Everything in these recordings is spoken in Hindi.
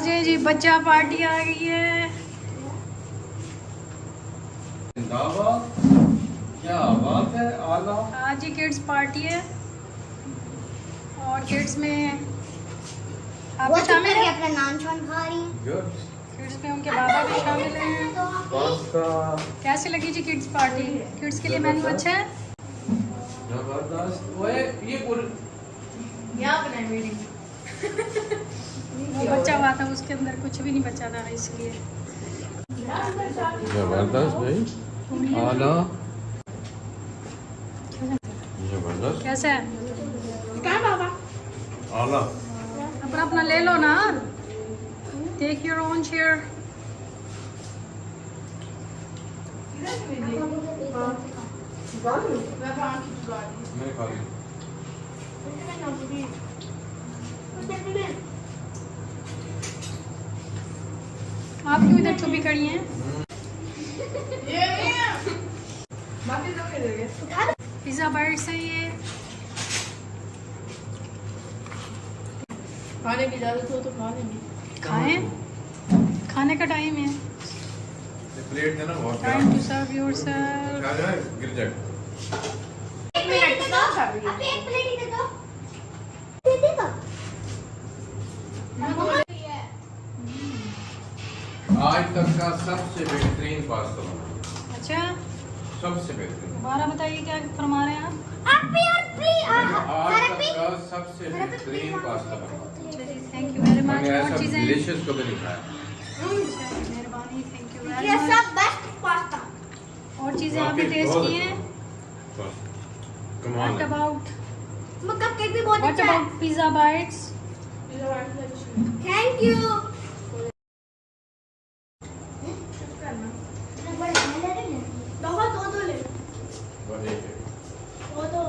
जाए जी, बच्चा पार्टी आ गई है। क्या बात है, आला। आज जी किड्स पार्टी है और किड्स में आप भी शामिल हैं। अपना नाम खा रही हैं। गुड। किड्स में उनके बाबा भी शामिल हैं। पास्ता। कैसी लगी जी किड्स पार्टी? किड्स के लिए मेन्यू अच्छा है। जबरदस्त। ओए ये पूरी वो बच्चा हुआ था, उसके अंदर कुछ भी नहीं बचा था, इसलिए जबरदस्त भाई, आला। जबरदस्त, कैसा है? आला। अपना अपना ले लो ना, टेक योर ओन शेयर। मैं खा लूं। आप क्यों इधर छुपी खड़ी हैं? पिज्जा बाइट्स है ये। खाने की इजाजत हो तो खा लेंगे। खाएं, खाने का टाइम है। प्लेट है ना बहुत टाइम टू सर्व योरसेल्फ। खा जाए गिर जाए। एक मिनट तो अब एक प्लेट ही दे दो। दे देगा। आज तक का सबसे बेहतरीन पास्ता बना। अच्छा, सबसे बेहतरीन। दोबारा बताइए क्या फरमा रहे हैं आप? और प्लीज आज तक का सबसे बेहतरीन पास्ता बना। Thank you very much. मैंने और ऐसा चीज़ें? डिलीशियस कभी नहीं खाया। मेहरबानी, थैंक यू वेरी ये मच। सब बेस्ट पास्ता। और चीज़ें आपने टेस्ट की हैं? कमाल व्हाट है। अबाउट कपकेक भी बहुत व्हाट अच्छा है। About pizza bytes? Thank you. दो ले। बस एक है। दो।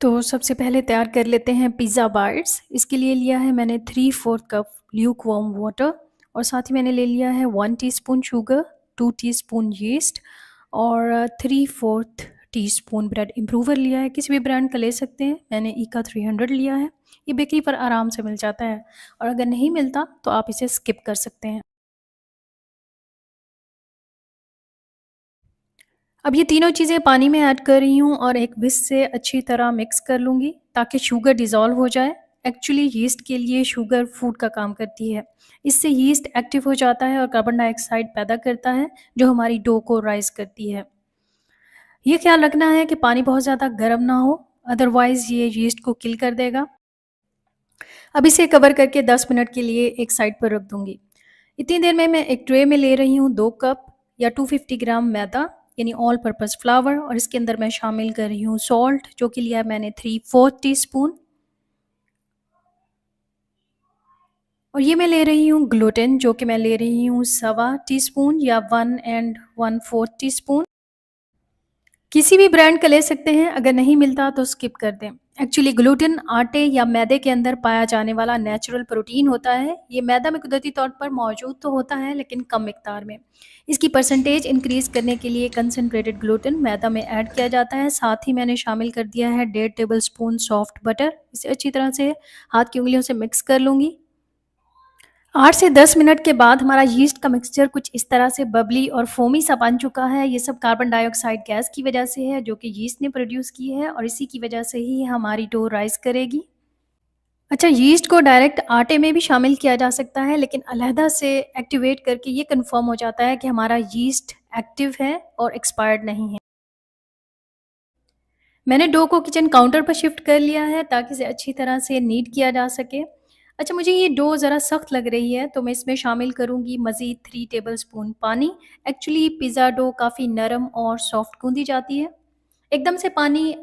तो सबसे पहले तैयार कर लेते हैं पिज़्ज़ा बाइट्स। इसके लिए लिया है मैंने 3/4 कप ल्यूक वार्म वाटर और साथ ही मैंने ले लिया है 1 टीस्पून शुगर, 2 टीस्पून यीस्ट और 3/4 टीस्पून ब्रेड इम्प्रूवर लिया है। किसी भी ब्रांड का ले सकते हैं, मैंने ईका 300 लिया है। ये बेकरी पर आराम से मिल जाता है और अगर नहीं मिलता तो आप इसे स्किप कर सकते हैं। अब ये तीनों चीज़ें पानी में ऐड कर रही हूँ और एक विस्क से अच्छी तरह मिक्स कर लूँगी ताकि शुगर डिज़ोल्व हो जाए। एक्चुअली यीस्ट के लिए शुगर फूड का काम करती है। इससे यीस्ट एक्टिव हो जाता है और कार्बन डाइऑक्साइड पैदा करता है जो हमारी डो को राइज़ करती है। ये ख्याल रखना है कि पानी बहुत ज़्यादा गर्म ना हो, अदरवाइज़ ये यीस्ट को किल कर देगा। अब इसे कवर करके 10 मिनट के लिए एक साइड पर रख दूँगी। इतनी देर में मैं एक ट्रे में ले रही हूँ 2 कप या 250 ग्राम मैदा यानी ऑल पर्पस फ्लावर और इसके अंदर मैं शामिल कर रही हूँ सॉल्ट जो कि लिया है मैंने 3/4 टीस्पून और ये मैं ले रही हूँ ग्लूटेन जो कि मैं ले रही हूँ 1/4 टीस्पून या 1 एंड 1/4 टीस्पून। किसी भी ब्रांड का ले सकते हैं, अगर नहीं मिलता तो स्किप कर दें। एक्चुअली ग्लूटेन आटे या मैदे के अंदर पाया जाने वाला नेचुरल प्रोटीन होता है। ये मैदा में कुदरती तौर पर मौजूद तो होता है लेकिन कम मिकदार में। इसकी परसेंटेज इंक्रीज़ करने के लिए कंसनट्रेटेड ग्लूटेन मैदा में ऐड किया जाता है। साथ ही मैंने शामिल कर दिया है 1.5 टेबल स्पून सॉफ्ट बटर। इसे अच्छी तरह से हाथ की उंगलियों से मिक्स कर लूँगी। 8 से 10 मिनट के बाद हमारा यीस्ट का मिक्सचर कुछ इस तरह से बबली और फोमी सा बन चुका है। ये सब कार्बन डाइऑक्साइड गैस की वजह से है जो कि यीस्ट ने प्रोड्यूस की है और इसी की वजह से ही हमारी डो राइज करेगी। अच्छा, यीस्ट को डायरेक्ट आटे में भी शामिल किया जा सकता है लेकिन अलहदा से एक्टिवेट करके ये कंफर्म हो जाता है कि हमारा यीस्ट एक्टिव है और एक्सपायर्ड नहीं है। मैंने डो को किचन काउंटर पर शिफ्ट कर लिया है ताकि इसे अच्छी तरह से नीट किया जा सके। अच्छा, मुझे ये डो ज़रा सख्त लग रही है तो मैं इसमें शामिल करूँगी मज़ीद 3 टेबलस्पून पानी। एक्चुअली पिज़्ज़ा डो काफ़ी नरम और सॉफ्ट गूँधी जाती है। एकदम से पानी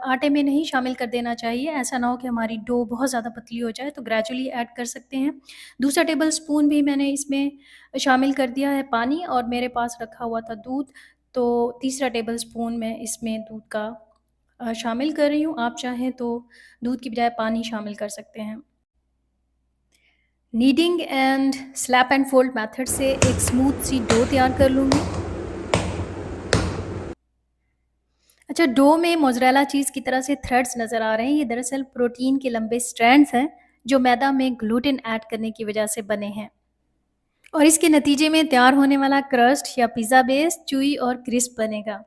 आटे में नहीं शामिल कर देना चाहिए, ऐसा ना हो कि हमारी डो बहुत ज़्यादा पतली हो जाए, तो ग्रेजुअली ऐड कर सकते हैं। दूसरा टेबलस्पून भी मैंने इसमें शामिल कर दिया है पानी और मेरे पास रखा हुआ था दूध, तो तीसरा टेबलस्पून मैं इसमें दूध का शामिल कर रही हूँ। आप चाहें तो दूध की बजाय पानी शामिल कर सकते हैं। Kneading and slap and fold method से एक स्मूथ सी डो तैयार कर लूँगी। अच्छा, अच्छा, डो में मोज़रेला चीज़ की तरह से थ्रेड्स नज़र आ रहे हैं। ये दरअसल प्रोटीन के लंबे स्ट्रैंड्स हैं, जो मैदा में ग्लूटेन ऐड करने की वजह से बने हैं। और इसके नतीजे में तैयार होने वाला क्रस्ट या पिज़्ज़ा बेस च्यूई और क्रिस्प बनेगा।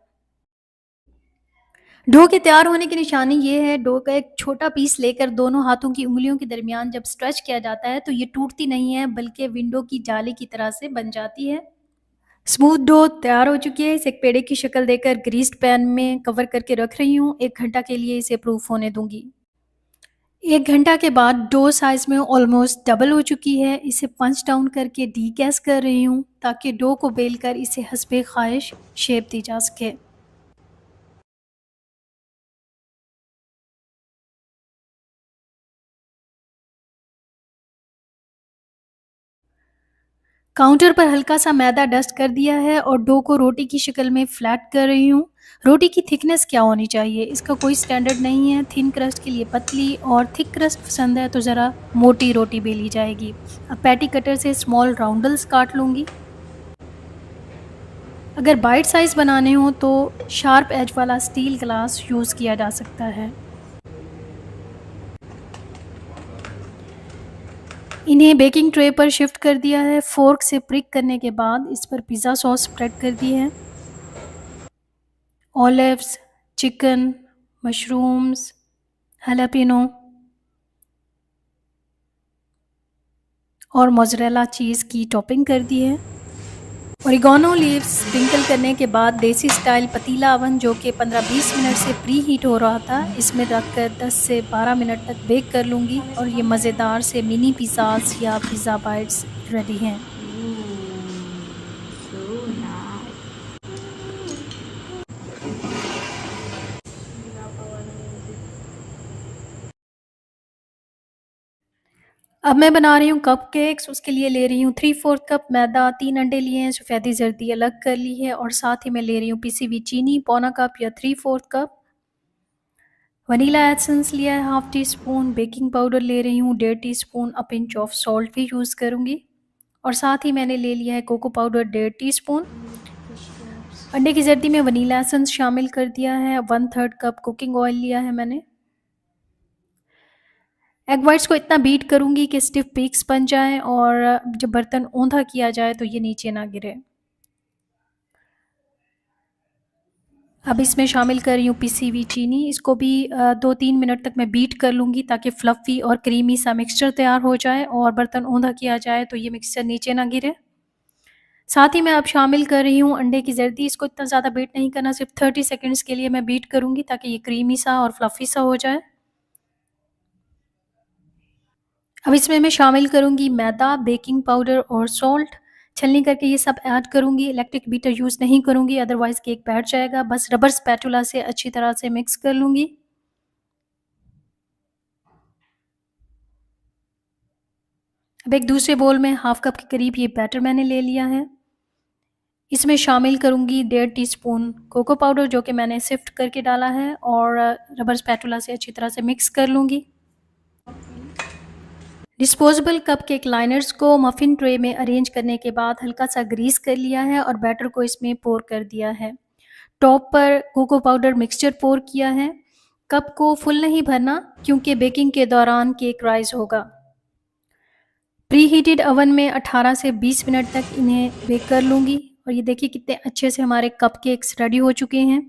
डो के तैयार होने की निशानी ये है, डो का एक छोटा पीस लेकर दोनों हाथों की उँगलियों के दरमियान जब स्ट्रेच किया जाता है, तो ये टूटती नहीं है, बल्कि विंडो की जाली की तरह से बन जाती है। स्मूथ डो तैयार हो चुकी है। इसे एक पेड़े की शक्ल देकर ग्रीस्ड पैन में कवर करके रख रही हूँ। 1 घंटा के लिए इसे प्रूफ होने दूँगी। 1 घंटा के बाद डो साइज़ में ऑलमोस्ट डबल हो चुकी है। इसे पंच डाउन करके डीगैस कर रही हूँ, ताकि डो को बेलकर इसे हस्बे ख्वाहिश शेप दी जा सके। काउंटर पर हल्का सा मैदा डस्ट कर दिया है और डो को रोटी की शक्ल में फ्लैट कर रही हूँ। रोटी की थिकनेस क्या होनी चाहिए, इसका कोई स्टैंडर्ड नहीं है। थिन क्रस्ट के लिए पतली और थिक क्रस्ट पसंद है तो ज़रा मोटी रोटी बेली जाएगी। अब पैटी कटर से स्मॉल राउंडल्स काट लूँगी। अगर बाइट साइज़ बनाने हो तो शार्प एज वाला स्टील ग्लास यूज़ किया जा सकता है। इन्हें बेकिंग ट्रे पर शिफ्ट कर दिया है। फोर्क से प्रिक करने के बाद इस पर पिज़्ज़ा सॉस स्प्रेड कर दी है। ऑलिव्स, चिकन, मशरूम्स, हालापिनो और मोज़रेला चीज़ की टॉपिंग कर दी है। ओरिगानो लीव्स स्प्रिंकल करने के बाद देसी स्टाइल पतीला ओवन, जो कि 15-20 मिनट से प्री हीट हो रहा था, इसमें रखकर 10 से 12 मिनट तक बेक कर लूँगी और ये मज़ेदार से मिनी पिज़्ज़ाज़ या पिज़्ज़ा बाइट्स रेडी हैं। अब मैं बना रही हूँ कपकेक्स। उसके लिए ले रही हूँ 3/4 कप मैदा, 3 अंडे लिए हैं, सफ़ेदी जर्दी अलग कर ली है और साथ ही मैं ले रही हूँ पिसी हुई चीनी पौना कप या 3/4 कप। वनीला एसेंस लिया है half tea spoon, baking powder ले रही हूँ 1.5 teaspoon, a pinch of salt भी यूज़ करूँगी और साथ ही मैंने ले लिया है कोको पाउडर 1.5 टीस्पून। अंडे की जर्दी में वनीला एसेंस शामिल कर दिया है। 1/3 कप कुकिंग ऑयल लिया है मैंने। एग वाइट्स को इतना बीट करूँगी कि स्टिफ पीक्स बन जाएँ और जब बर्तन औंधा किया जाए तो ये नीचे ना गिरे। अब इसमें शामिल कर रही हूँ पिसी हुई चीनी। इसको भी 2-3 मिनट तक मैं बीट कर लूँगी, ताकि फ्लफ़ी और क्रीमी सा मिक्सचर तैयार हो जाए और बर्तन औंधा किया जाए तो ये मिक्सचर नीचे ना गिरे। साथ ही मैं अब शामिल कर रही हूँ अंडे की जर्दी। इसको इतना ज़्यादा बीट नहीं करना, सिर्फ 30 सेकंड्स के लिए मैं बीट करूँगी, ताकि ये क्रीमी सा और फ्लफ़ी सा हो जाए। अब इसमें मैं शामिल करूँगी मैदा, बेकिंग पाउडर और सॉल्ट। छलनी करके ये सब ऐड करूँगी। इलेक्ट्रिक बीटर यूज़ नहीं करूँगी, अदरवाइज़ केक बैठ जाएगा। बस रबर स्पैटुला से अच्छी तरह से मिक्स कर लूँगी। अब एक दूसरे बोल में हाफ़ कप के करीब ये बैटर मैंने ले लिया है। इसमें शामिल करूँगी 1.5 टीस्पून कोको पाउडर, जो कि मैंने सिफ्ट करके डाला है, और रबर स्पैटुला से अच्छी तरह से मिक्स कर लूँगी। डिस्पोजेबल कपकेक लाइनर्स को मफ़िन ट्रे में अरेंज करने के बाद हल्का सा ग्रीस कर लिया है और बैटर को इसमें पोर कर दिया है। टॉप पर कोको पाउडर मिक्सचर पोर किया है। कप को फुल नहीं भरना, क्योंकि बेकिंग के दौरान केक राइज़ होगा। प्री हीटेड ओवन में 18 से 20 मिनट तक इन्हें बेक कर लूँगी और ये देखिए कितने अच्छे से हमारे कपकेक्स रेडी हो चुके हैं।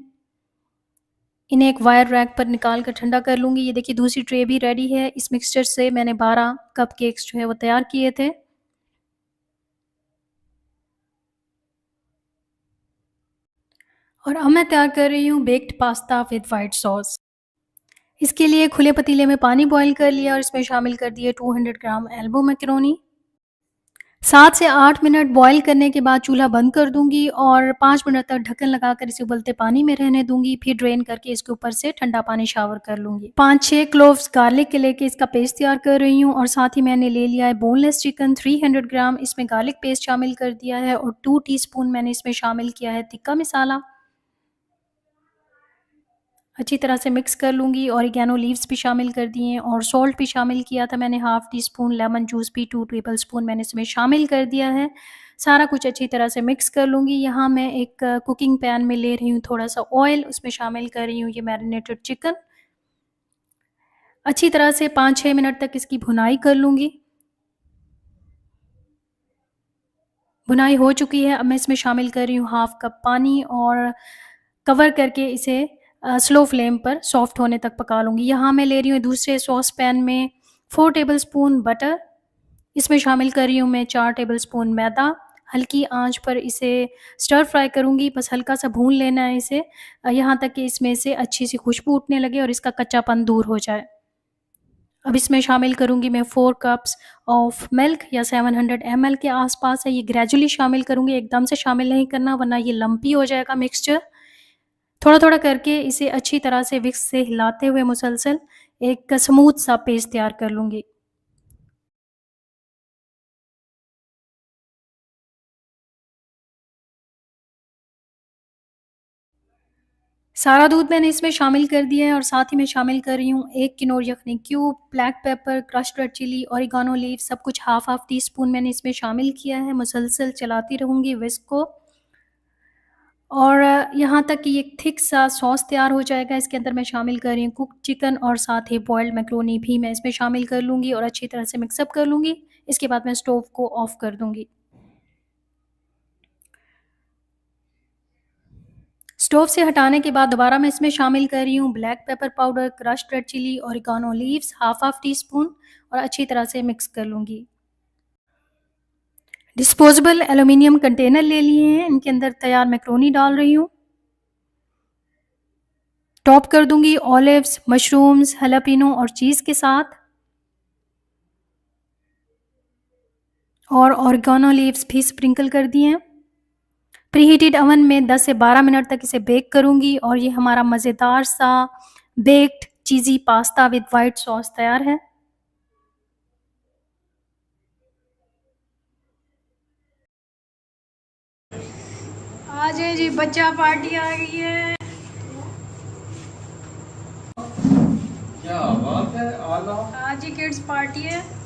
इन्हें एक वायर रैक पर निकाल कर ठंडा कर लूँगी। ये देखिए दूसरी ट्रे भी रेडी है। इस मिक्सचर से मैंने 12 कपकेक्स जो है वो तैयार किए थे। और अब मैं तैयार कर रही हूँ baked pasta with white sauce. इसके लिए खुले पतीले में पानी बॉईल कर लिया और इसमें शामिल कर दिए 200 ग्राम एल्बो मैकरोनी। 7 से 8 मिनट बॉईल करने के बाद चूल्हा बंद कर दूँगी और 5 मिनट तक ढक्कन लगाकर इसे उबलते पानी में रहने दूँगी। फिर ड्रेन करके इसके ऊपर से ठंडा पानी शावर कर लूँगी। 5-6 क्लोव्स गार्लिक के लेके इसका पेस्ट तैयार कर रही हूँ और साथ ही मैंने ले लिया है बोनलेस चिकन 300 ग्राम। इसमें गार्लिक पेस्ट शामिल कर दिया है और 2 टीस्पून मैंने इसमें शामिल किया है तिक्का मसाला। अच्छी तरह से मिक्स कर लूँगी। ऑरिगैनो लीव्स भी शामिल कर दिए और सॉल्ट भी शामिल किया था मैंने half tea spoon. Lemon juice भी 2 टेबलस्पून मैंने इसमें शामिल कर दिया है। सारा कुछ अच्छी तरह से मिक्स कर लूँगी। यहाँ मैं एक कुकिंग पैन में ले रही हूँ थोड़ा सा ऑयल, उसमें शामिल कर रही हूँ ये मैरिनेटेड चिकन। अच्छी तरह से 5-6 मिनट तक इसकी भुनाई कर लूँगी। भुनाई हो चुकी है, अब मैं इसमें शामिल कर रही हूँ हाफ़ कप पानी और कवर करके इसे स्लो फ्लेम पर सॉफ्ट होने तक पका लूँगी। यहाँ मैं ले रही हूँ दूसरे सॉस पैन में 4 टेबलस्पून बटर, इसमें शामिल कर रही हूँ मैं 4 टेबलस्पून मैदा। हल्की आंच पर इसे स्टर फ्राई करूँगी, बस हल्का सा भून लेना है इसे यहाँ तक कि इसमें से अच्छी सी खुशबू उठने लगे और इसका कच्चापन दूर हो जाए। अब इसमें शामिल करूँगी मैं 4 कप्स ऑफ मिल्क या 700 ml के आसपास है। ये ग्रेजुअली शामिल करूँगी, एकदम से शामिल नहीं करना वरना ये लम्पी हो जाएगा मिक्सचर। थोड़ा-थोड़ा करके इसे अच्छी तरह से विस्क से हिलाते हुए मुसलसल एक स्मूथ सा पेस्ट तैयार कर लूँगी। सारा दूध मैंने इसमें शामिल कर दिया है और साथ ही मैं शामिल कर रही हूँ 1 Knorr yakhni cube, black pepper, crushed red chilli, oregano leaf, सब कुछ हाफ टी स्पून मैंने इसमें शामिल किया है। मुसलसल चलाती रहूँगी विस्क को और यहाँ तक कि एक थिक सा सॉस तैयार हो जाएगा। इसके अंदर मैं शामिल कर रही हूँ कुक्ड चिकन और साथ ही बॉइल्ड मैकरोनी भी मैं इसमें शामिल कर लूँगी और अच्छी तरह से मिक्सअप कर लूँगी। इसके बाद मैं स्टोव को ऑफ कर दूँगी। स्टोव से हटाने के बाद दोबारा मैं इसमें शामिल कर रही हूँ black pepper powder, crushed red chilli, oregano leaves half teaspoon और अच्छी तरह से मिक्स कर लूँगी। डिस्पोजेबल एल्युमिनियम कंटेनर ले लिए हैं, इनके अंदर तैयार मैकरोनी डाल रही हूँ। टॉप कर दूँगी ऑलिव्स, मशरूम्स, जलापेनो और चीज़ के साथ और ऑरिगानो लीव्स भी स्प्रिंकल कर दिए हैं। प्रीहीटेड ओवन में 10 से 12 मिनट तक इसे बेक करूँगी और ये हमारा मज़ेदार सा baked cheesy pasta with white sauce तैयार है। आज है जी बच्चा पार्टी आ गई है। क्या बात है, आला। आज ही किड्स पार्टी है।